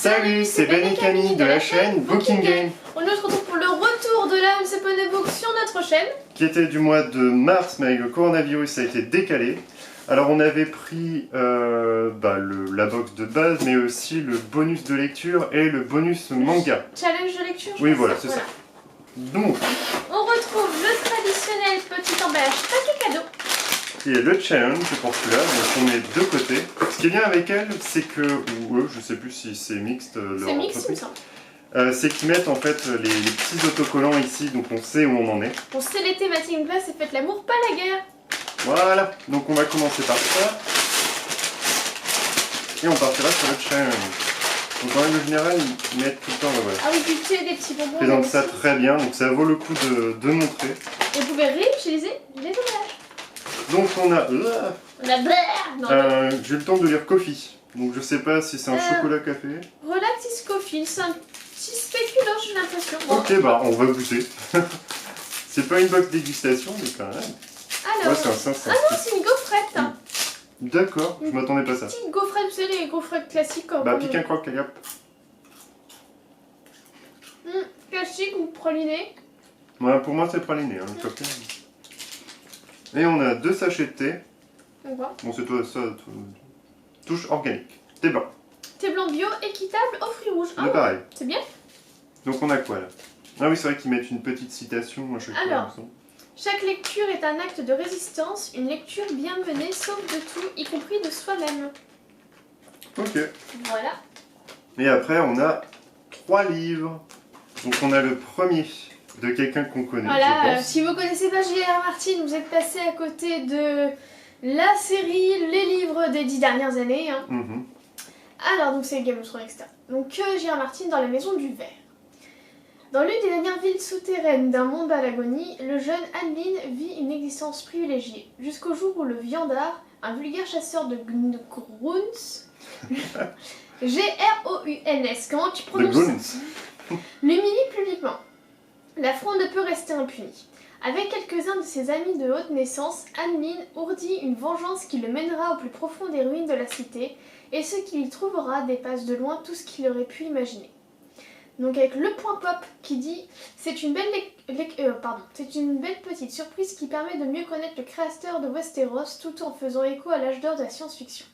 Salut, c'est Ben et Camille de la chaîne Booking Game. On se retrouve pour le retour de la Once Upon a Book sur notre chaîne. Qui était du mois de mars, mais avec le coronavirus ça a été décalé. Alors on avait pris la box de base, mais aussi le bonus de lecture et le bonus manga. Challenge de lecture. Oui voilà, c'est ça. Donc, on retrouve le traditionnel petit emballage paquet cadeau. Qui est le challenge pour celui-là, donc on met de côté. Ce qui est bien avec elle, c'est que, ou eux, je sais plus si c'est mixte leur C'est mixte, il me entreprise. semble. C'est qu'ils mettent en fait les petits autocollants ici, donc on sait où on en est. On sait l'été, matin une place et faites l'amour, pas la guerre. Voilà, donc on va commencer par ça. Et on partira sur le challenge. Donc en règle générale, ils mettent tout le temps, voilà. Ah oui, puis tu sais, des petits bonbons. Ils présentent ça très bien, donc ça vaut le coup de montrer. Et vous pouvez réutiliser les emballages. Donc on a... On a blaire. j'ai eu le temps de lire Coffee. Donc je sais pas si c'est un chocolat café. Relax Coffee, c'est un petit spéculoos, j'ai l'impression. Bon. Ok, bah on va goûter. C'est pas une box dégustation, mais quand même. Alors, Ouais, c'est un 500. ah non, c'est une gaufrette. D'accord, je m'attendais pas à ça. Petite gaufrette, vous savez, les gaufrettes classiques. Bah, pique un croc, hop. Classique ou praliné. Ouais, pour moi, c'est praliné, hein, le cocktail. Et on a 2 sachets de thé. On voit. Bon, c'est toi, ça, touche organique. Thé blanc. Thé blanc bio, équitable, aux fruits rouges. C'est pareil. C'est bien. Donc on a quoi là? Ah oui, c'est vrai qu'ils mettent une petite citation à chaque fois. Alors, chaque lecture est un acte de résistance, une lecture bien menée sauve de tout, y compris de soi-même. Ok. Voilà. Et après, on a 3 livres. Donc on a le premier de quelqu'un qu'on connaît. Voilà, je pense. si vous connaissez pas J.R. Martin, vous êtes passé à côté de la série, les livres des 10 dernières années. Hein. Alors, donc c'est Game of Thrones, etc. Donc J.R. Martin dans la Maison du Verre. Dans l'une des dernières villes souterraines d'un monde à l'agonie, le jeune Anlin vit une existence privilégiée, jusqu'au jour où le viandard, un vulgaire chasseur de Gruns, G-R-O-U-N-S, comment tu prononces ça, l'humilie publiquement. L'affront ne peut rester impuni. Avec quelques-uns de ses amis de haute naissance, Anlin ourdit une vengeance qui le mènera au plus profond des ruines de la cité, et ce qu'il y trouvera dépasse de loin tout ce qu'il aurait pu imaginer. Donc avec le point pop qui dit c'est une belle petite surprise qui permet de mieux connaître le créateur de Westeros tout en faisant écho à l'âge d'or de la science-fiction.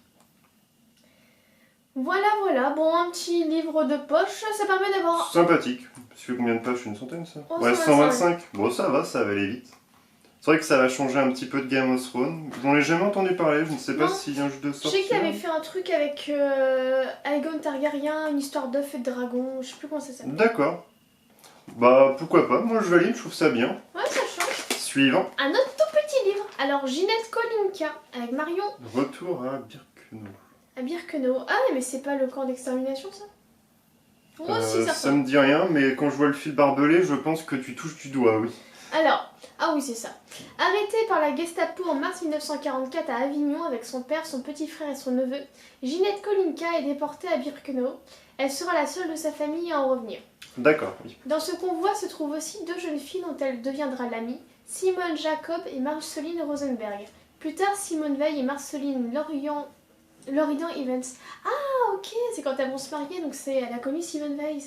Voilà, bon un petit livre de poche, ça permet d'avoir... Sympathique. Tu fais combien de pages? Une centaine ça? Oh, ouais, 125. 125. Bon ça va aller vite. C'est vrai que ça va changer un petit peu de Game of Thrones. J'en ai jamais entendu parler, je ne sais pas s'il y a un jeu de Je sortie. sais qu'il avait fait un truc avec Aegon Targaryen, une histoire d'œufs et de dragons, je sais plus comment ça s'appelle. D'accord. Bah pourquoi pas, moi je valide, je trouve ça bien. Ouais, ça change. Suivant. Un autre tout petit livre. Alors Ginette Kolinka avec Marion Retour à Birkenau. à Birkenau. Ah mais c'est pas le camp d'extermination ça? Moi aussi ça Ça me dit rien, mais quand je vois le fil barbelé, je pense que tu touches du doigt, oui. Alors, ah oui c'est ça. Arrêtée par la Gestapo en mars 1944 à Avignon avec son père, son petit frère et son neveu, Ginette Kolinka est déportée à Birkenau. Elle sera la seule de sa famille à en revenir. D'accord, oui. Dans ce convoi se trouvent aussi 2 jeunes filles dont elle deviendra l'amie, Simone Jacob et Marceline Rosenberg. Plus tard, Simone Veil et Marceline Loridan Evans. Ah ok, c'est quand elles vont se marier, donc elle a connu Simone Veil.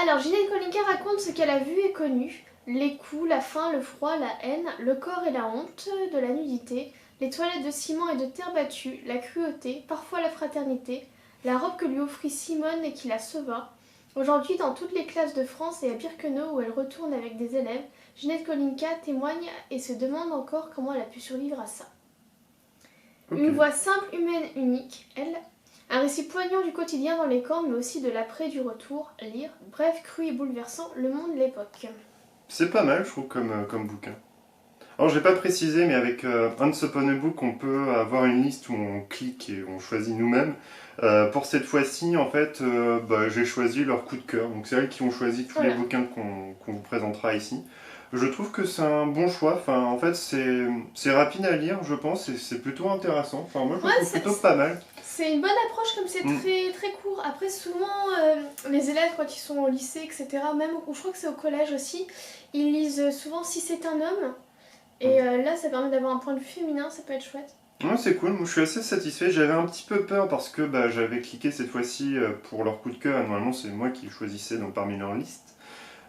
Alors, Ginette Kolinka raconte ce qu'elle a vu et connu. Les coups, la faim, le froid, la haine, le corps et la honte, de la nudité, les toilettes de ciment et de terre battue, la cruauté, parfois la fraternité, la robe que lui offrit Simone et qui la sauva. Aujourd'hui, dans toutes les classes de France et à Birkenau où elle retourne avec des élèves, Ginette Kolinka témoigne et se demande encore comment elle a pu survivre à ça. Okay. Une voix simple, humaine, unique, elle. Un récit poignant du quotidien dans les camps, mais aussi de l'après, du retour, lire, bref, cru et bouleversant, le monde de l'époque. C'est pas mal, je trouve, comme bouquin. Alors, j'ai pas précisé, mais avec Once Upon a Book, on peut avoir une liste où on clique et on choisit nous-mêmes. Pour cette fois-ci, en fait, j'ai choisi leur coup de cœur. Donc, c'est elles qui ont choisi tous les bouquins qu'on vous présentera ici. Je trouve que c'est un bon choix. Enfin, en fait, c'est rapide à lire, je pense, et c'est plutôt intéressant. Enfin, moi, je le trouve plutôt pas mal. C'est une bonne approche, comme c'est très court. Après, souvent, les élèves, quand ils sont au lycée, etc., même, je crois que c'est au collège aussi, ils lisent souvent Si c'est un homme. Et là, ça permet d'avoir un point de vue féminin, ça peut être chouette. Ouais, c'est cool, moi je suis assez satisfait. J'avais un petit peu peur parce que bah, j'avais cliqué cette fois-ci pour leur coup de cœur et normalement c'est moi qui choisissais donc, parmi leur liste.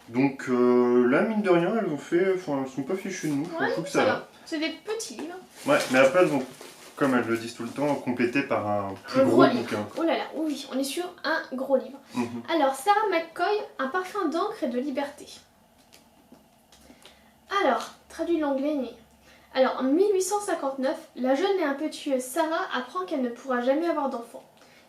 Donc là, mine de rien, elles ont fait. Enfin, elles sont pas fichues de nous, je Ouais, trouve que ça ça va. va. C'est des petits livres. Ouais, mais après elles ont, comme elles le disent tout le temps, complété par un plus Un gros gros livre. bouquin. Oh là là, oui, on est sur un gros livre. Mhm. Alors, Sarah McCoy, un parfum d'encre et de liberté. Alors, traduit de l'anglais. Alors, en 1859, la jeune et impétueuse Sarah apprend qu'elle ne pourra jamais avoir d'enfant.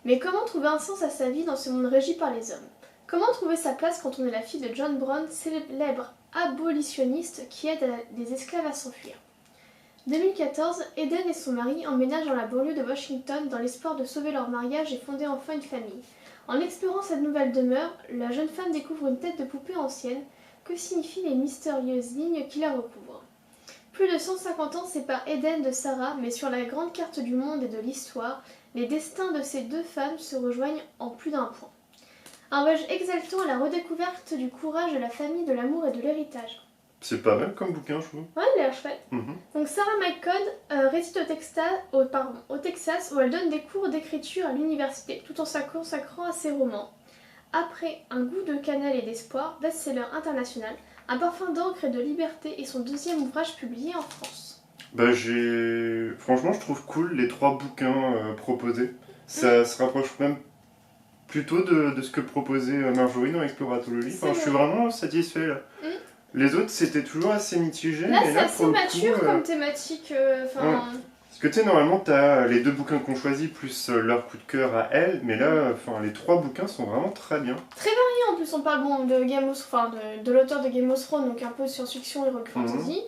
Mais comment trouver un sens à sa vie dans ce monde régi par les hommes? Comment trouver sa place quand on est la fille de John Brown, célèbre abolitionniste qui aide des esclaves à s'enfuir? 2014, Eden et son mari emménagent dans la banlieue de Washington dans l'espoir de sauver leur mariage et fonder enfin une famille. En explorant cette nouvelle demeure, la jeune femme découvre une tête de poupée ancienne. Que signifient les mystérieuses lignes qui la recouvrent? Plus de 150 ans séparent Eden de Sarah, mais sur la grande carte du monde et de l'histoire, les destins de ces deux femmes se rejoignent en plus d'un point. Un voyage exaltant à la redécouverte du courage de la famille, de l'amour et de l'héritage. C'est pas mal comme bouquin, je trouve. Ouais, il a l'air chouette. Mhm. Donc Sarah McCoy réside au Texas où elle donne des cours d'écriture à l'université tout en consacrant à ses romans. Après Un goût de cannelle et d'espoir, best-seller international, Un parfum d'encre et de liberté est son deuxième ouvrage publié en France. Bah franchement, je trouve cool les 3 bouquins proposés. Ça se rapproche même plutôt de ce que proposait Marjorie dans Exploratologie. Enfin, je suis vraiment satisfait là. Mm. Les autres, c'était toujours assez mitigé. Là, mais c'est assez pour le mature coup, comme thématique. Ouais. Parce que tu sais, normalement, t'as les 2 bouquins qu'on choisit plus leur coup de cœur à elles, mais là, les 3 bouquins sont vraiment très bien. Et en plus, on parle de Game of Thrones, de l'auteur de Game of Thrones, donc un peu science-fiction et rock fantasy.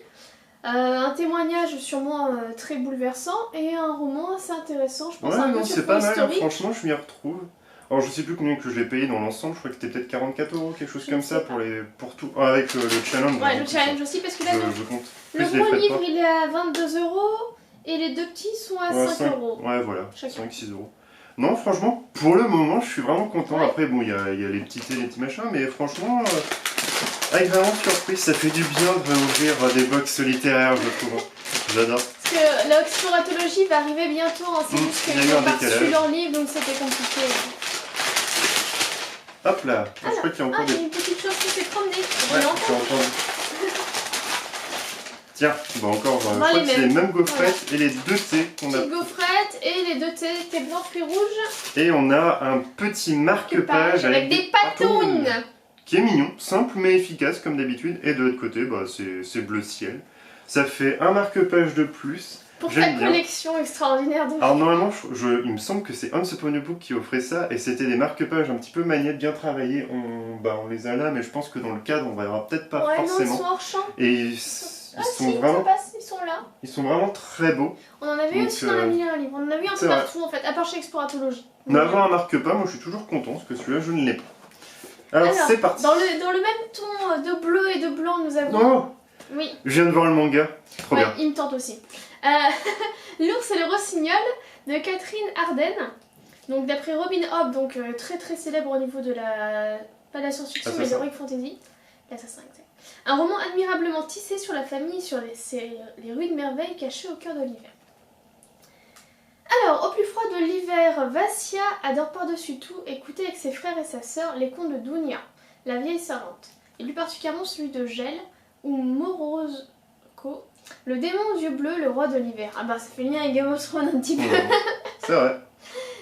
Un témoignage sûrement très bouleversant et un roman assez intéressant, je pense. Ouais, un peu non, sur c'est pas mal, historique. franchement, je m'y retrouve. Alors, je sais plus combien que je l'ai payé dans l'ensemble, je crois que c'était peut-être 44€, quelque chose Je comme ne sais ça pas. pour tout. Avec le challenge. Ouais, hein, le tout challenge ça. aussi, parce que là, Je compte. le Plus les gros frais de livre, port. il est à 22€ et les deux petits sont à 5€. Ouais, voilà, Chacun. 5-6€. Non, franchement, pour le moment, je suis vraiment content. Ouais. Après, bon, il y a les petits thés, les petits machins, mais franchement, agréablement surprise, ça fait du bien de réouvrir des box littéraires, je trouve. J'adore. Parce que l'exploratologie va arriver bientôt, hein, c'est juste il y a eu qu'ils un ont pas reçu décalage. leur livre, donc c'était compliqué. Hop là, je crois qu'il y a encore Ah, il y des. a une petite chose qui s'est promenée. On Ouais, est en j'ai entendu. Tiens, bah encore, je Bah, crois les que c'est mêmes. les mêmes gaufrettes et les 2 thés qu'on a. Petite gaufrette et les deux thés blancs puis rouges. Et on a un petit marque-page avec des patounes. qui est mignon, simple mais efficace comme d'habitude. Et de l'autre côté, bah, c'est bleu ciel. Ça fait un marque-page de plus. Pour ta J'aime bien. collection extraordinaire de... Alors normalement, il me semble que c'est Once Upon a Book qui offrait ça, et c'était des marque-pages un petit peu magnettes, bien travaillés. On les a là, mais je pense que dans le cadre, on verra peut-être pas Ouais, non, ils forcément. sont hors champ. Et ils Ah sont si, vraiment, ça passe, ils sont là. ils sont vraiment très beaux. On en avait eu Donc, aussi dans la mille et un livres. On en a vu un c'est peu vrai. partout en fait, à part chez Exploratologie. Mais avoir un marque-pas, moi je suis toujours content, parce que celui-là je ne l'ai pas. Alors c'est parti. Dans le même ton de bleu et de blanc, nous avons... Oh, Oui, je viens de voir le manga, trop ouais, bien. il me tente aussi. L'ours et le rossignol de Catherine Arden. Donc d'après Robin Hobb, donc très très célèbre au niveau de la... pas de la science-fiction mais de Assassin. l'heroic fantasy. L'assassin, exact. Un roman admirablement tissé sur la famille et sur les ruines merveilles cachées au cœur de l'hiver. Alors, au plus froid de l'hiver, Vassia adore par-dessus tout écouter avec ses frères et sa sœur les contes de Dunia, la vieille servante, et plus particulièrement celui de Gel ou Morozko, le démon aux yeux bleus, le roi de l'hiver. Ah bah ça fait lien avec Game of Thrones un petit peu. Ouais, c'est vrai.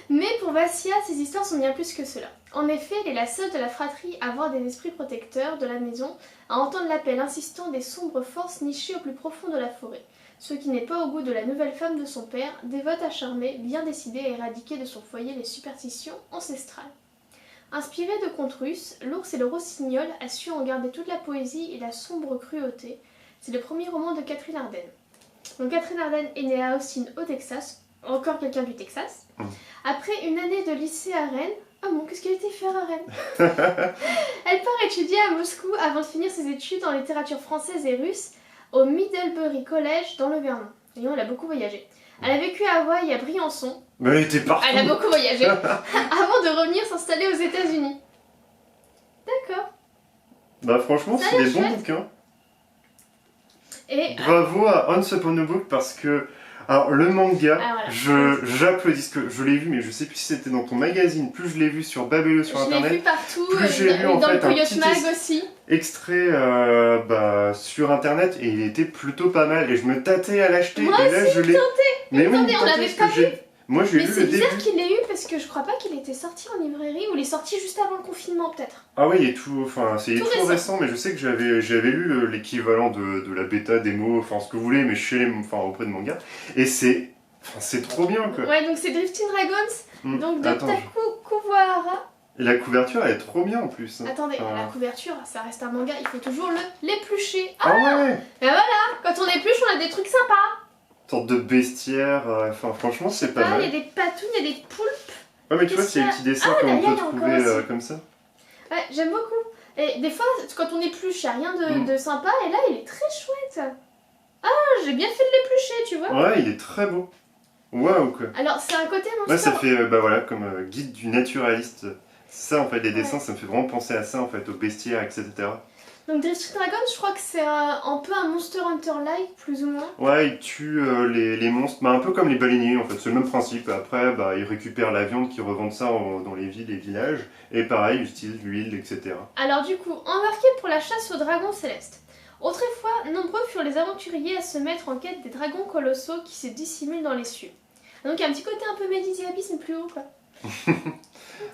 Mais pour Vassia, ces histoires sont bien plus que cela. En effet, elle est la seule de la fratrie à voir des esprits protecteurs de la maison, à entendre l'appel insistant des sombres forces nichées au plus profond de la forêt. Ce qui n'est pas au goût de la nouvelle femme de son père, dévote acharnée, bien décidée à éradiquer de son foyer les superstitions ancestrales. Inspiré de contes russes, L'ours et le rossignol a su en garder toute la poésie et la sombre cruauté. C'est le premier roman de Catherine Arden. Donc Catherine Arden est née à Austin au Texas, encore quelqu'un du Texas. Après une année de lycée à Rennes, oh bon, qu'est-ce qu'elle était faire à Rennes? Elle part étudier à Moscou avant de finir ses études en littérature française et russe au Middlebury College dans le Vermont. Voyons, elle a beaucoup voyagé. Elle a vécu à Hawaï et à Briançon. Mais elle était partout. Elle a beaucoup voyagé avant de revenir s'installer aux États-Unis. D'accord. Bah franchement, Ça a c'est l'air des bons chouette. bouquins. Et Bravo à Once Upon a Book parce que Alors le manga, Ah, voilà. j'applaudis que je l'ai vu, mais je sais plus si c'était dans ton magazine. Plus je l'ai vu sur Babelio sur Je l'ai vu internet, partout, plus j'ai lu en dans le fait un Coyote petit Mag aussi. extrait sur internet et il était plutôt pas mal. Et je me tâtais à l'acheter. Moi Et là je l'ai. Mais oui, Attendez, on tâtais, l'avait parce pas que moi j'ai Mais lu c'est le bizarre début. qu'il l'ait eu parce que je crois pas qu'il était sorti en librairie ou il est sorti juste avant le confinement peut-être. Ah oui, il est tout, enfin c'est Tout tout récent. récent, mais je sais que j'avais lu l'équivalent de la bêta démo, enfin ce que vous voulez, mais chez auprès de manga. Et c'est trop bien quoi. Ouais, donc c'est Drifting Dragons, donc de Attends, Taku Kuwahara. et la couverture elle est trop bien en plus. Hein. Attendez, Enfin, la couverture, ça reste un manga, il faut toujours l'éplucher. Ah ouais, Et voilà, quand on épluche, on a des trucs sympas. sorte de bestiaire, enfin franchement c'est pas Il y mal. a des patounes, il y a des poulpes. Ouais mais tu vois Qu'est-ce c'est les qu'il y a petits dessins Ah, qu'on derrière, peut il y a encore trouver aussi. comme ça. Ouais, j'aime beaucoup. Et des fois, quand on épluche, il n'y a rien de sympa, et là, il est très chouette. Ah, j'ai bien fait de l'éplucher, tu vois. Ouais, il est très beau. Waouh quoi. Alors, c'est un côté Ouais, ça monster. fait voilà comme guide du naturaliste. C'est ça en fait, les dessins, Ouais. ça me fait vraiment penser à ça en fait, aux bestiaires, etc. Donc, Drifting Dragons, je crois que c'est un peu un Monster Hunter-like, plus ou moins. Ouais, ils tuent les monstres, un peu comme les baleiniers en fait, c'est le même principe. Après, ils récupèrent la viande, qu'ils revendent ça dans les villes et villages. Et pareil, ils utilisent l'huile, etc. Alors, du coup, embarqués pour la chasse aux dragons célestes. Autrefois, nombreux furent les aventuriers à se mettre en quête des dragons colossaux qui se dissimulent dans les cieux. Donc, il y a un petit côté un peu Made in the Abyss, mais plus haut, quoi.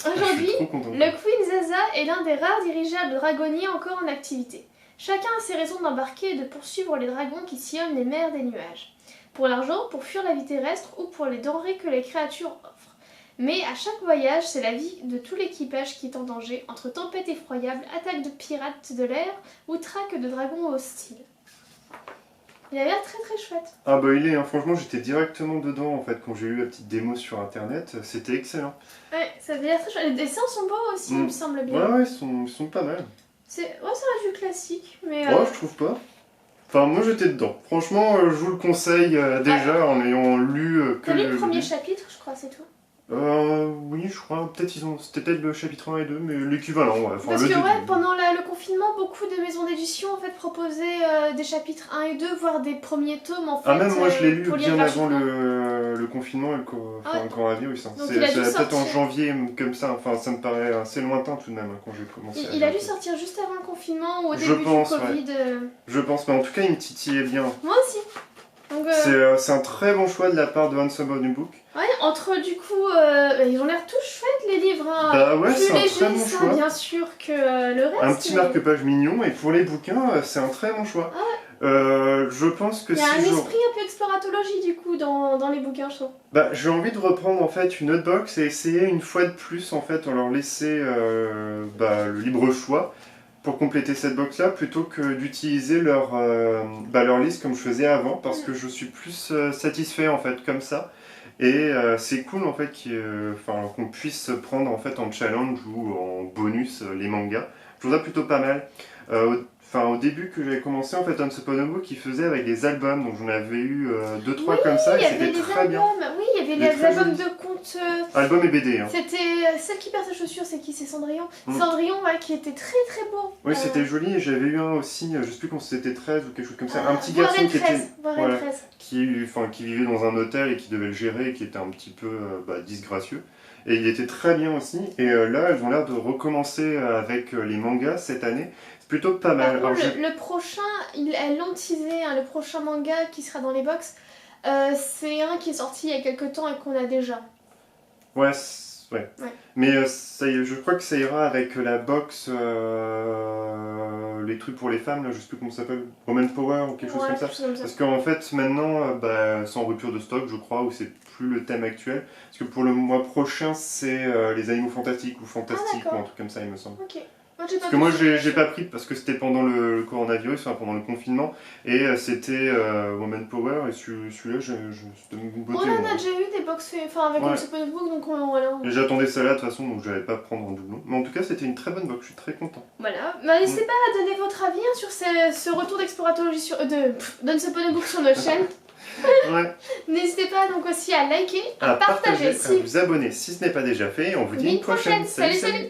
Aujourd'hui, Je suis trop content. le Queen Zaza est l'un des rares dirigeables dragonniers encore en activité. Chacun a ses raisons d'embarquer et de poursuivre les dragons qui sillonnent les mers des nuages. Pour l'argent, pour fuir la vie terrestre ou pour les denrées que les créatures offrent. Mais à chaque voyage, c'est la vie de tout l'équipage qui est en danger, entre tempêtes effroyables, attaques de pirates de l'air ou traques de dragons hostiles. Il a l'air très très chouette. Ah bah il est, hein. Franchement j'étais directement dedans en fait quand j'ai eu la petite démo sur internet, c'était excellent. Ouais, ça a l'air très chouette. Les dessins sont beaux aussi, il me semble bien. Ouais, ils sont pas mal. C'est un jeu classique, mais... Ouais, je trouve pas. Enfin, moi j'étais dedans. Franchement, je vous le conseille déjà en ayant lu que T'as lu le premier chapitre, je crois, c'est tout. Oui, je crois. C'était peut-être le chapitre 1 et 2, mais l'équivalent, ouais. Enfin, Parce le que début. ouais, pendant le confinement, beaucoup de maisons d'édition en fait proposaient des chapitres 1 et 2, voire des premiers tomes en fait. Ah, même moi je l'ai lu pour lire bien avant gratuitement. le confinement et le coronavirus. Hein. Donc, C'est il a dû peut-être en sortir. janvier, comme ça. Enfin, ça me paraît assez lointain tout de même hein, quand j'ai commencé. Il a dû sortir juste avant le confinement ou au Je début pense, du Covid. Je pense, mais en tout cas, il me titillait bien. Moi aussi. Donc, C'est un très bon choix de la part de Once Upon a Book. ouais, entre du coup, ils ont l'air tous chouettes les livres. Hein. Bah ouais, Plus c'est un léger très bon ça, choix. bien sûr, que le reste. Un petit mais marque-page mignon, et pour les bouquins, c'est un très bon choix. Je pense que il y a un si esprit un peu exploratologie du coup dans les bouquins, je trouve. j'ai envie de reprendre en fait une autre box et essayer une fois de plus en fait, on leur laisser le libre choix pour compléter cette box là plutôt que d'utiliser leur liste comme je faisais avant parce que je suis plus satisfait en fait comme ça. Et c'est cool en fait qu'on puisse prendre en fait en challenge ou en bonus les mangas. Je trouve ça plutôt pas mal. Au début que j'avais commencé en fait Once Upon a Book, il faisait avec des albums, donc j'en avais eu 2-3 comme ça Il et y avait c'était des très bien. albums. Oui, il y avait Il est les très albums joli. de contes. Album et BD. Hein. C'était celle qui perd ses chaussures, c'est qui? C'est Cendrillon. Mm. Cendrillon, ouais, qui était très très beau. Oui, c'était joli et j'avais eu un aussi, je sais plus quand c'était 13 ou quelque chose comme ça, un petit Warren garçon qui 13, était. Warren Voilà. 13. Qui vivait dans un hôtel et qui devait le gérer et qui était un petit peu disgracieux. Et il était très bien aussi. Et là, elles ont l'air de recommencer avec les mangas cette année. C'est plutôt pas mal. Par contre, Alors, le prochain, elles l'ont teasé, hein, le prochain manga qui sera dans les box, c'est un qui est sorti il y a quelques temps et qu'on a déjà. Ouais. Ouais. Mais je crois que ça ira avec la box, les trucs pour les femmes, là, je sais plus comment ça s'appelle, Woman Power ou quelque chose comme ça. quelque chose comme ça. Parce qu'en fait, maintenant, c'est en rupture de stock, je crois, ou c'est plus le thème actuel. Parce que pour le mois prochain, c'est les animaux fantastiques ou fantastiques ou un truc comme ça, il me semble. Ok. Parce que moi, j'ai pas pris parce que c'était pendant le coronavirus, enfin, pendant le confinement, et c'était Woman Power, et celui-là, c'était une beauté. On en moi. a déjà eu des box avec Ouais. un Super Book, donc voilà. Et j'attendais ça là de toute façon, donc j'allais pas prendre en doublon. Mais en tout cas, c'était une très bonne box, je suis très content. Voilà. Bah, n'hésitez pas à donner votre avis hein, sur ce retour d'exploratologie d'Once Upon a Book sur notre chaîne. Ouais. N'hésitez pas donc aussi à liker, À à partager. à vous abonner si ce n'est pas déjà fait. On vous dit une prochaine. Salut, salut.